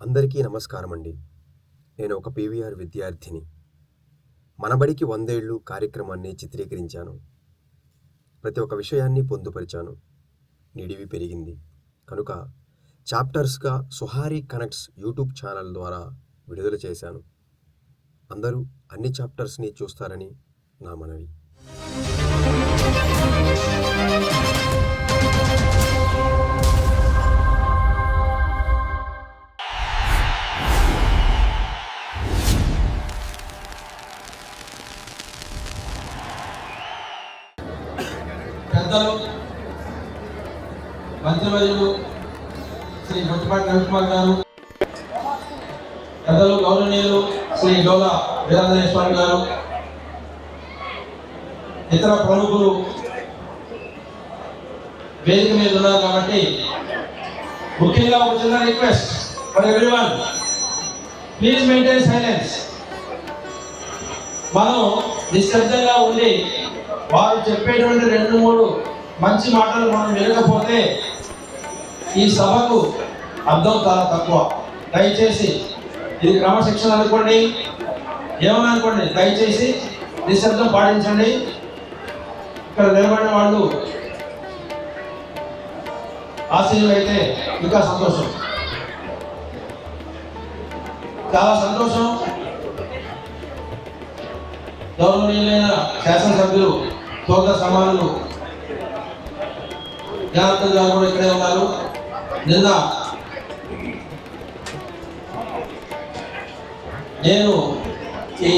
అందరికీ నమస్కారం అండి. నేను ఒక పీవీఆర్ విద్యార్థిని. మనబడికి 100 ఏళ్ళు కార్యక్రమాన్ని చిత్రీకరించాను. ప్రతి ఒక్క విషయాన్ని పొందుపరిచాను. నిడివి పెరిగింది. కనుక చాప్టర్స్గా సుహారీ కనెక్ట్స్ యూట్యూబ్ ఛానల్ ద్వారా విడుదల చేశాను. అందరూ అన్ని చాప్టర్స్ని చూస్తారని నా మనవి. పెద్దలు మంత్రివర్యులు శ్రీ గొట్టిపాటి రవికుమార్ గారు, పెద్దలు గౌరవనీయులు శ్రీ డోలా వీరాంజనేశ్వర్ గారు, ఇతర ప్రముఖులు వేదిక మీద ఉన్నారు. కాబట్టి ముఖ్యంగా ఒక చిన్న request for everyone, please maintain silence. మనం నిశ్శబ్దంగా ఉండి వారు చెప్పేటువంటి 2-3 మంచి మాటలు మనం వినకపోతే ఈ సభకు అర్థం చాలా తక్కువ. దయచేసి ఇది క్రమశిక్షణ అనుకోండి, ఏమని అనుకోండి, దయచేసి నిశ్శబ్దం పాటించండి. ఇక్కడ నిలబడిన వాళ్ళు ఆశీర్వాదం అయితే ఇంకా సంతోషం, చాలా సంతోషం. గౌరవనీయులైన శాసనసభ్యులు సోదర సమానులు జనార్దన్ గారు కూడా ఇక్కడే ఉన్నారు. నిన్న నేను ఈ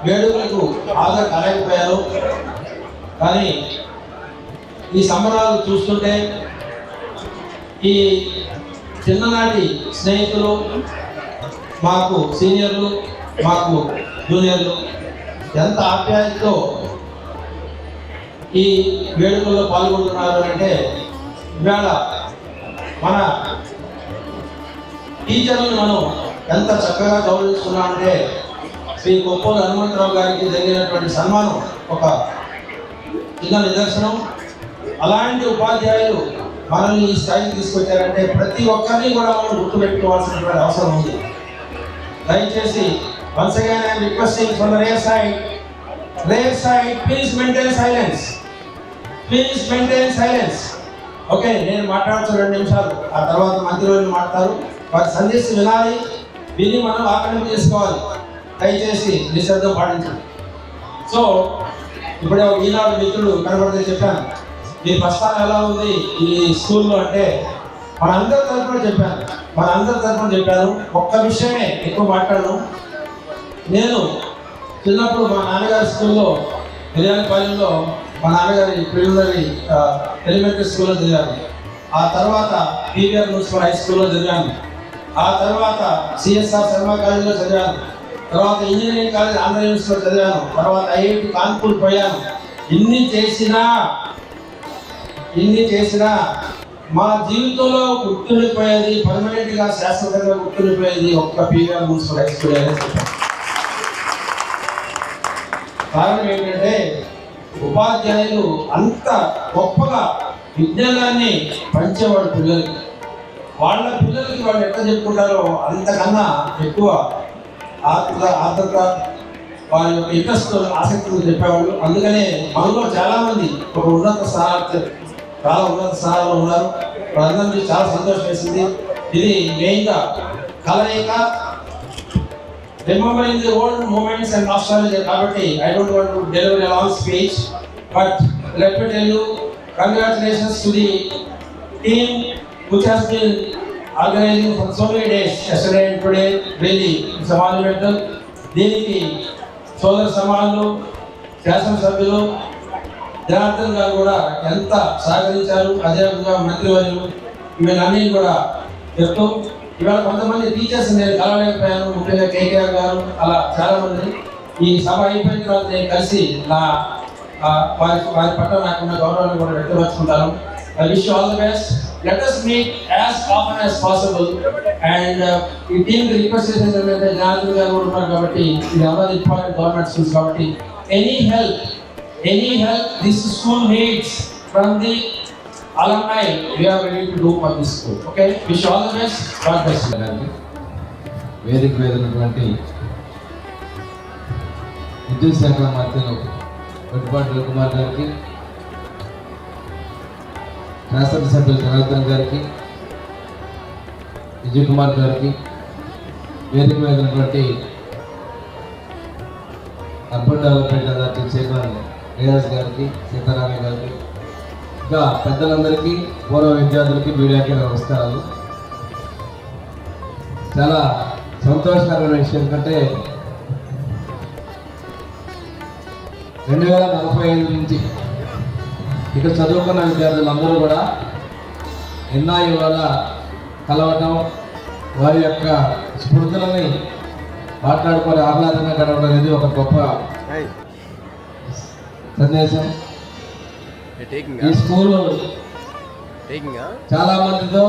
వేడుకలకు హాజరు కాలేకపోయాను, కానీ ఈ సంబరాలు చూస్తుంటే ఈ చిన్ననాటి స్నేహితులు, మాకు సీనియర్లు, మాకు జూనియర్లు ఎంత ఆప్యాయతతో ఈ వేడుకల్లో పాల్గొంటున్నారు అంటే, ఇవాళ మన టీచర్లను మనం ఎంత చక్కగా గౌరవిస్తున్నామంటే, శ్రీ కొప్పోలు హనుమంతరావు గారికి జరిగినటువంటి సన్మానం ఒక చిన్న నిదర్శనం. అలాంటి ఉపాధ్యాయులు మనల్ని ఈ స్థాయికి తీసుకొచ్చారంటే ప్రతి ఒక్కరిని కూడా మనం గుర్తుపెట్టుకోవాల్సినటువంటి అవసరం ఉంది. దయచేసి once again I am requesting from the rear side, please maintain silence. Please maintain silence. Okay, నేను మాట్లాడచ్చు 2 నిమిషాలు, ఆ తర్వాత మంత్రివర్యులు మాట్లాడతారు. వారి సందేశం వినాలి, విని మనం ఆకలింపు చేసుకోవాలి. దయచేసి నిశ్శబ్దం పాటించండి. సో ఇప్పుడే ఒక ఈనాడు మిత్రుడు కనబడితే చెప్పాను, మీ ప్రస్థానం ఎలా ఉంది ఈ స్కూల్లో అంటే మనందరి తరఫున చెప్పాను. ఒక్క విషయమే ఎక్కువ మాట్లాడను. నేను చిన్నప్పుడు మా నాన్నగారి స్కూల్లో మిర్యాలపాలెంలో మా నాన్నగారి ప్రిలిమినరీ ఎలిమెంటరీ స్కూల్లో చదివాను. ఆ తర్వాత పీవీఆర్ మున్సిపల్ హై స్కూల్లో చదివాను. ఆ తర్వాత సిఎస్ఆర్ శర్మ కాలేజీలో చదివాను. తర్వాత ఇంజనీరింగ్ కాలేజ్ ఆంధ్ర యూనివర్సిటీలో చదివాను. తర్వాత ఐఐటి కాన్పూర్ పోయాను. ఇన్ని చేసినా మా జీవితంలో గుర్తుండిపోయేది, పర్మనెంట్గా శాశ్వతంగా గుర్తుండిపోయేది ఒక్క పీవీఆర్ మున్సిపల్ హై స్కూల్ అని చెప్పాను. కారణం ఏంటంటే ఉపాధ్యాయులు అంత గొప్పగా విజ్ఞానాన్ని పంచేవాడు పిల్లలకి. వాళ్ళ పిల్లలకి వాళ్ళు ఎట్లా చెప్పుకుంటారో అంతకన్నా ఎక్కువ ఆత్రత, వారి యొక్క ఇంట్రెస్ట్, ఆసక్తులు చెప్పేవాళ్ళు. అందుకనే మనలో చాలామంది ఒక ఉన్నత స్థానాల్లో ఉన్నారు. వాళ్ళందరికీ చాలా సంతోషం వేసింది. ఇది మెయిన్గా కలయిక, remembering the old moments and nostalgia. Kabatti, I don't want to deliver a long speech, but let me tell you, congratulations to the team which has been organizing for so many days, yesterday and today. Really, it's a monumental. దీనికి సోదర సమానులు, శాసనసభ్యులు జనార్దన్ గారు కూడా ఎంత సహకరించారు, అదేవిధంగా మంత్రివర్యులు, ఇవన్నీ కూడా చెప్తూ, ఇవాళ కొంతమంది టీచర్స్ నేను కలవలేకపోయాను, ముఖ్యంగా కేకేఆర్ గారు, అలా చాలామంది. ఈ సభ అయిపోయిన తర్వాత నేను కలిసి వారి పట్ల నాకున్న గౌరవాన్ని కూడా వ్యక్తపరుచుకుంటాను. I wish you all the best. Let us meet as often as possible. And ఈ టీమ్ రిక్వెస్ట్ చేసేది ఏంటంటే, జనార్దన్ గారు కూడా ఉన్నారు కాబట్టి, ఇది అందరూ ఇంపార్టెంట్ గవర్నమెంట్ స్కూల్స్ కాబట్టి, any help this school needs from the alumni, we are ready to do for this school. Okay, wish you all the best. God bless you. వేదిక మీద ఉన్నటువంటి విద్యుత్ శాఖ మంత్రులు కొట్టిపాటి రవికుమార్ గారికి, శాసనసభ్యులు జనార్దన్ గారికి, విజయ్ కుమార్ గారికి, వేదిక మీద ఉన్నటువంటి urban development authority chairman Riyaz గారికి, సీతారామయ్య గారికి, ఇంకా పెద్దలందరికీ, పూర్వ విద్యార్థులకి, మీడియాకి నమస్కారాలు. చాలా సంతోషకరమైన విషయం ఏంటంటే 2045 నుంచి ఇక్కడ చదువుకున్న విద్యార్థులందరూ కూడా ఎన్ఐ వల్ల కలవటం, వారి యొక్క స్మృతులని మాట్లాడుకొని ఆహ్లాదంగా గడపడం అనేది ఒక గొప్ప సందేశం. ఈ స్కూలు చాలా మందితో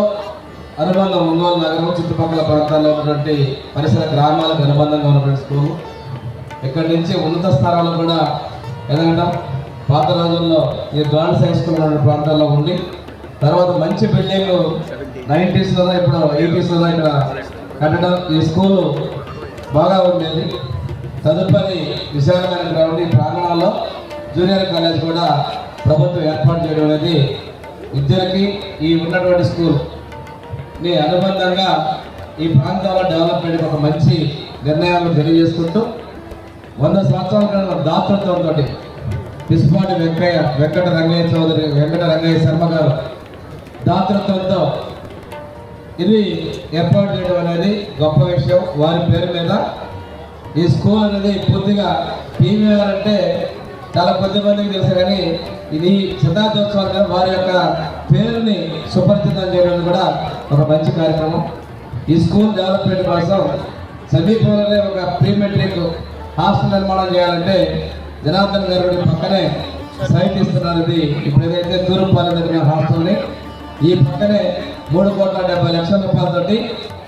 అనుబంధం, ఒంగోలు నగరం చుట్టుపక్కల ప్రాంతాల్లో ఉన్నటువంటి పరిసర గ్రామాలకు అనుబంధంగా ఉన్నటువంటి స్కూలు. ఇక్కడి నుంచి ఉన్నత స్థానాలు కూడా ఎదగడం, పాత రోజుల్లో ఈ గర్ల్స్ హై స్కూల్ ఉన్న ప్రాంతాల్లో ఉండి తర్వాత మంచి బిల్డింగ్ 90s ఇప్పుడు 80s ఇక్కడ కట్టడం, ఈ స్కూలు బాగా ఉండేది. తదుపరి విశాలమైన గ్రౌండ్ ఈ ప్రాంగణాల్లో జూనియర్ కాలేజ్ కూడా ప్రభుత్వం ఏర్పాటు చేయడం అనేది విద్యలకి ఈ ఉన్నటువంటి స్కూల్ని అనుబంధంగా ఈ ప్రాంతంలో డెవలప్మెంట్కి ఒక మంచి నిర్ణయాలను తెలియజేసుకుంటూ 100 సంవత్సరాల క్రితం దాతృత్వంతో పిసిపాటి వెంకట రంగయ్య శర్మ గారు దాతృత్వంతో ఇది ఏర్పాటు చేయడం అనేది గొప్ప విషయం. వారి పేరు మీద ఈ స్కూల్ అనేది పూర్తిగా పీవీఆర్ అంటే చాలా కొద్ది మందికి తెలుసు, కానీ ఇది శతాబ్దోత్సవాలు వారి యొక్క పేరుని సుపరిచితం చేయడం కూడా ఒక మంచి కార్యక్రమం. ఈ స్కూల్ డెవలప్మెంట్ కోసం సమీపంలోనే ఒక ప్రీ మెట్రిక్ హాస్టల్ నిర్మాణం చేయాలంటే జనార్దన్ గారి పక్కనే సైట్ ఇస్తున్నారు. ఇది ఇప్పుడు ఏదైతే తూర్పుపాలెం దగ్గర హాస్టల్ని ఈ పక్కనే 3,70,00,000 రూపాయలతోటి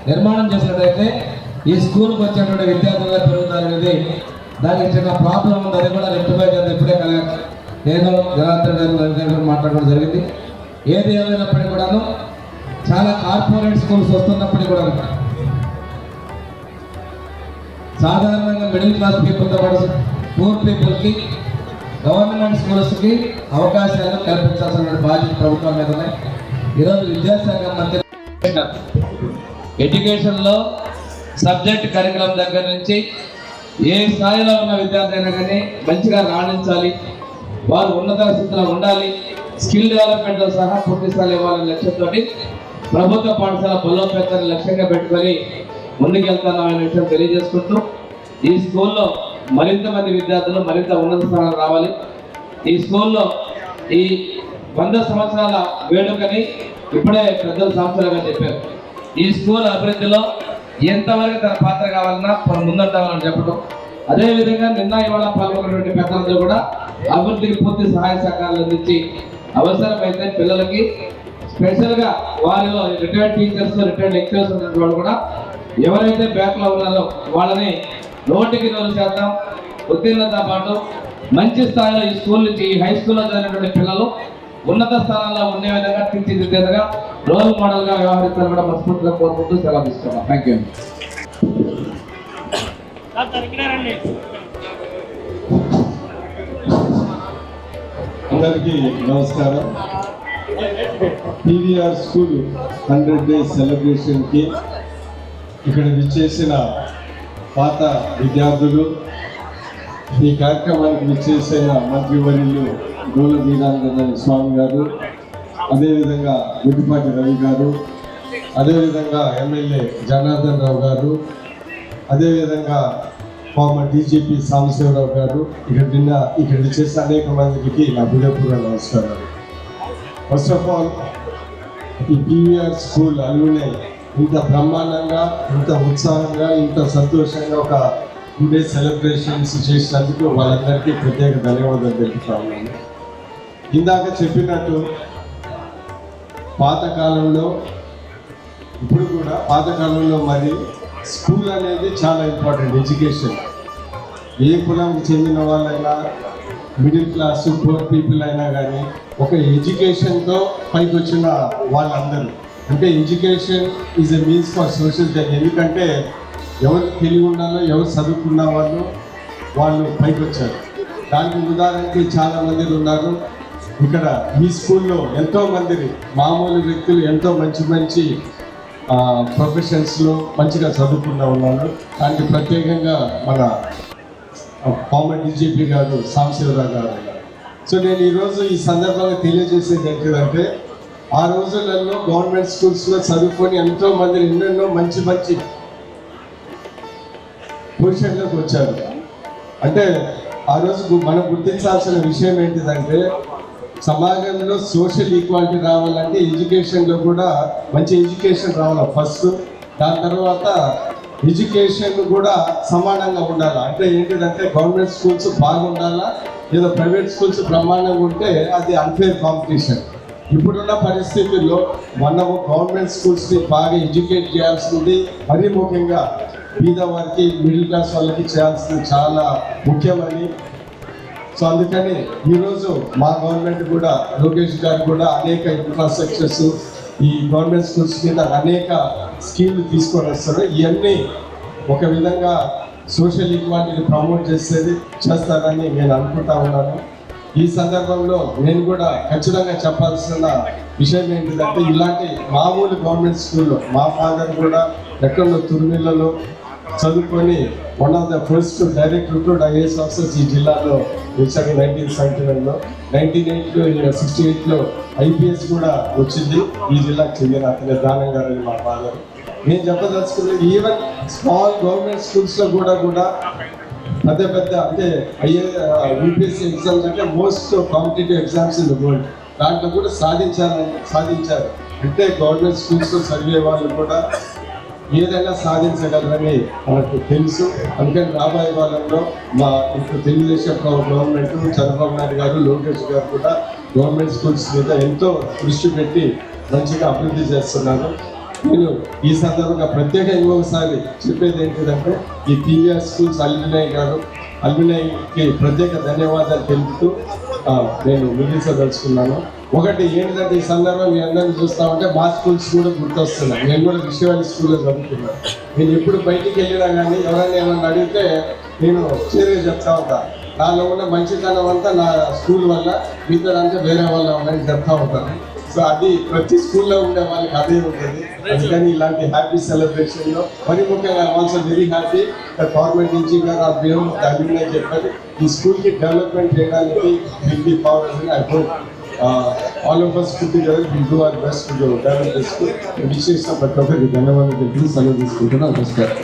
నిర్మాణం చేసినట్టయితే ఈ స్కూల్కి వచ్చేటువంటి విద్యార్థులుగా పెరుగుతారనేది, దానికి చిన్న ప్రాబ్లం ఉంది, అది కూడా రెక్టిఫై చేద్దాం. ఇప్పుడే నేను జనార్దన్ గారు మాట్లాడడం జరిగింది. ఏది ఏమైనప్పటికీ కూడాను చాలా కార్పొరేట్ స్కూల్స్ వస్తున్నప్పటికీ కూడా సాధారణంగా మిడిల్ క్లాస్ పీపుల్తో పాటు పూర్ పీపుల్కి గవర్నమెంట్ స్కూల్స్కి అవకాశాలు కల్పించాల్సిన బాధ్యత ప్రభుత్వం మీద ఉన్నాయి. ఈరోజు విద్యాశాఖ మంత్రి ఎడ్యుకేషన్లో సబ్జెక్ట్ కరికులం దగ్గర నుంచి ఏ స్థాయిలో ఉన్న విద్యార్థి అయినా కానీ మంచిగా రాణించాలి, వారు ఉన్నత స్థితిలో ఉండాలి, స్కిల్ డెవలప్మెంట్తో సహా పూర్తి స్థాయిలో ఇవ్వాలనే లక్ష్యంతో ప్రభుత్వ పాఠశాల బలోపేతాన్ని లక్ష్యంగా పెట్టుకొని ముందుకెళ్తానన్న విషయం తెలియజేసుకుంటూ ఈ స్కూల్లో మరింత మంది విద్యార్థులు మరింత ఉన్నత స్థానాలు రావాలి. ఈ స్కూల్లో ఈ 100 సంవత్సరాల వేడుకని ఇప్పుడే పెద్దలు సంవత్సరాలుగా చెప్పారు. ఈ స్కూల్ అభివృద్ధిలో ఎంతవరకు తన పాత్ర కావాలన్నా ముందంటామని చెప్పడం, అదేవిధంగా నిన్న ఇవాళ పాల్గొన్నటువంటి పెద్దలందరూ కూడా అభివృద్ధికి పూర్తి సహాయ సహకారాలు అందించి అవసరమైతే పిల్లలకి స్పెషల్గా వారిలో రిటైర్డ్ టీచర్స్, రిటైర్డ్ లెక్చరర్స్ ఉన్నటువంటి వాళ్ళు కూడా ఎవరైతే బ్యాక్లో ఉన్నారో వాళ్ళని 100% ఉత్తీర్ణతో పాటు మంచి స్థాయిలో ఈ స్కూల్ నుంచి ఈ హై స్కూల్లో చదివినటువంటి పిల్లలు ఉన్నత స్థానాల్లో ఉండే విధంగా తీర్చిదిద్దేందుగా రోల్ మోడల్గా వ్యవహరిస్తారని కూడా మనస్ఫూర్తిగా కోరుకుంటూ సెలవు తీసుకున్నాం. Thank you. అందరికీ నమస్కారం. పీవీఆర్ స్కూల్ 100 డేస్ సెలబ్రేషన్కి ఇక్కడ విచ్చేసిన పాత విద్యార్థులు, ఈ కార్యక్రమానికి విచ్చేసిన మంత్రివర్యులు గోల వీరాంజనేయ స్వామి గారు, అదేవిధంగా గుడ్డిపాటి రవి గారు, అదేవిధంగా ఎమ్మెల్యే జనార్దన్ రావు గారు, అదేవిధంగా ఫార్మర్ డీజీపీ సాంబశివరావు గారు, ఇక్కడ విచ్చేసిన అనేక మందికి నా హృదయపూర్వక నమస్కారాలు. ఫస్ట్ ఆఫ్ ఆల్, ఈ పీవీఆర్ స్కూల్ అలుగునే ఇంత బ్రహ్మాండంగా, ఇంత ఉత్సాహంగా, ఇంత సంతోషంగా ఒక 2 days సెలబ్రేషన్స్ చేసినందుకు వాళ్ళందరికీ ప్రత్యేక ధన్యవాదాలు తెలుపుతా ఉన్నాను. ఇందాక చెప్పినట్టు పాతకాలంలో, ఇప్పుడు కూడా పాతకాలంలో మరి స్కూల్ అనేది చాలా ఇంపార్టెంట్. ఎడ్యుకేషన్ ఏ కులానికి చెందిన వాళ్ళైనా, మిడిల్ క్లాస్, పూర్ పీపుల్ అయినా కానీ ఒక ఎడ్యుకేషన్తో పైకి వచ్చిన వాళ్ళందరూ, అంటే education is a means for social change. ఎందుకంటే ఎవరు తెలివి ఉండాలో ఎవరు చదువుకున్న వాళ్ళు పైకి వచ్చారు. దానికి ఉదాహరణకి చాలా మంది ఉన్నారు. ఇక్కడ ఈ స్కూల్లో ఎంతో మంది మామూలు వ్యక్తులు ఎంతో మంచి ప్రొఫెషన్స్లో మంచిగా చదువుకున్న ఉన్నారు. దానికి ప్రత్యేకంగా మన కామన్ డీజీపీ గారు సాంబశివరావు గారు ఉన్నారు. సో నేను ఈరోజు ఈ సందర్భంగా తెలియజేసేది ఏంటంటే, ఆ రోజులలో గవర్నమెంట్ స్కూల్స్లో చదువుకొని ఎంతో మంది ఎన్నెన్నో మంచి పొజిషన్లోకి వచ్చారు. అంటే ఆ రోజు మనం గుర్తించాల్సిన విషయం ఏంటిదంటే, సమాజంలో సోషల్ ఈక్వాలిటీ రావాలంటే ఎడ్యుకేషన్లో కూడా మంచి ఎడ్యుకేషన్ రావాలి ఫస్ట్. దాని తర్వాత ఎడ్యుకేషన్ కూడా సమానంగా ఉండాలి. అంటే ఏంటిదంటే గవర్నమెంట్ స్కూల్స్ బాగుండాలా, ఏదో ప్రైవేట్ స్కూల్స్ బ్రహ్మాండంగా ఉంటే అది అన్ఫేర్ కాంపిటీషన్. ఇప్పుడున్న పరిస్థితుల్లో మనము గవర్నమెంట్ స్కూల్స్ని బాగా ఎడ్యుకేట్ చేయాల్సింది మరీ ముఖ్యంగా పేదవారికి, మిడిల్ క్లాస్ వాళ్ళకి చేయాల్సింది చాలా ముఖ్యమని. సో అందుకని ఈరోజు మా గవర్నమెంట్ కూడా, లోకేష్ గారు కూడా అనేక ఇన్ఫ్రాస్ట్రక్చర్స్ ఈ గవర్నమెంట్ స్కూల్స్ మీద అనేక స్కీమ్లు తీసుకొని వస్తారు. ఇవన్నీ ఒక విధంగా సోషల్ ఈక్వాలిటీని ప్రమోట్ చేస్తారని నేను అనుకుంటా ఉన్నాను. ఈ సందర్భంలో నేను కూడా ఖచ్చితంగా చెప్పాల్సిన విషయం ఏంటిదంటే, ఇలాంటి మామూలు గవర్నమెంట్ స్కూల్లో మా ఫాదర్ కూడా ఎక్కడో తుర్మిలలో చదువుకొని one of the first direct recruit IAS officers ఈ జిల్లాలో వచ్చాడు 1979లో. 1968లో ఐపీఎస్ కూడా వచ్చింది ఈ జిల్లాకు చెందిన అతని దానం గారు మా ఫాదర్. నేను చెప్పదలుచుకున్నది, ఈవెన్ స్మాల్ గవర్నమెంట్ స్కూల్స్లో కూడా పెద్ద అంటే యూపీఎస్సీ ఎగ్జామ్స్ అంటే most competitive exams in the world, దాంట్లో కూడా సాధించారు. అంటే గవర్నమెంట్ స్కూల్స్లో చదివే వాళ్ళు కూడా ఏదైనా సాధించగలరని మనకు తెలుసు. అందుకని రాబోయే కాలంలో మా ఇప్పుడు తెలుగుదేశం గవర్నమెంట్, చంద్రబాబు నాయుడు గారు, లోకేష్ గారు కూడా గవర్నమెంట్ స్కూల్స్ మీద ఎంతో దృష్టి పెట్టి మంచిగా అభివృద్ధి చేస్తున్నారు. నేను ఈ సందర్భంగా ప్రత్యేకంగా ఇంకొకసారి చెప్పేది ఏంటిదంటే, ఈ పీవీఆర్ స్కూల్స్ అల్వినైకి ప్రత్యేక ధన్యవాదాలు తెలుపుతూ నేను ముగించదలుచుకున్నాను. ఒకటి ఏంటంటే, ఈ సందర్భంగా మీ అందరినీ చూస్తా ఉంటే మా స్కూల్స్ కూడా గుర్తొస్తున్నాయి. నేను కూడా విశ్వవాణి స్కూల్లో చదువుకున్నాను. నేను ఎప్పుడు బయటికి వెళ్ళినా కానీ ఎవరైనా ఏమన్నా అడిగితే నేను చేరుగా చెప్తా ఉంటాను. నాలో ఉన్న మంచితనం అంతా నా స్కూల్ వల్ల, మిగతాదంతా వేరే వాళ్ళ అని చెప్తా ఉంటాను. సో అది ప్రతి స్కూల్లో ఉండే వాళ్ళకి అదే ఉంటుంది. అందుకని ఇలాంటి హ్యాపీ సెలబ్రేషన్లో మరి ముఖ్యంగా ఆల్సో వెరీ హ్యాపీ గవర్నమెంట్ నుంచి గారు ఆ పేరు అభినయ చెప్పారు. ఈ స్కూల్కి డెవలప్మెంట్ చేయడానికి విల్ బి పవర్ అని I hope all of us put together will do our best to develop the school. విశేష ప్రతి ఒక్కరికి ధన్యవాదాలు తెలిపి సెలవు తీసుకుంటున్నాను. నమస్కారం.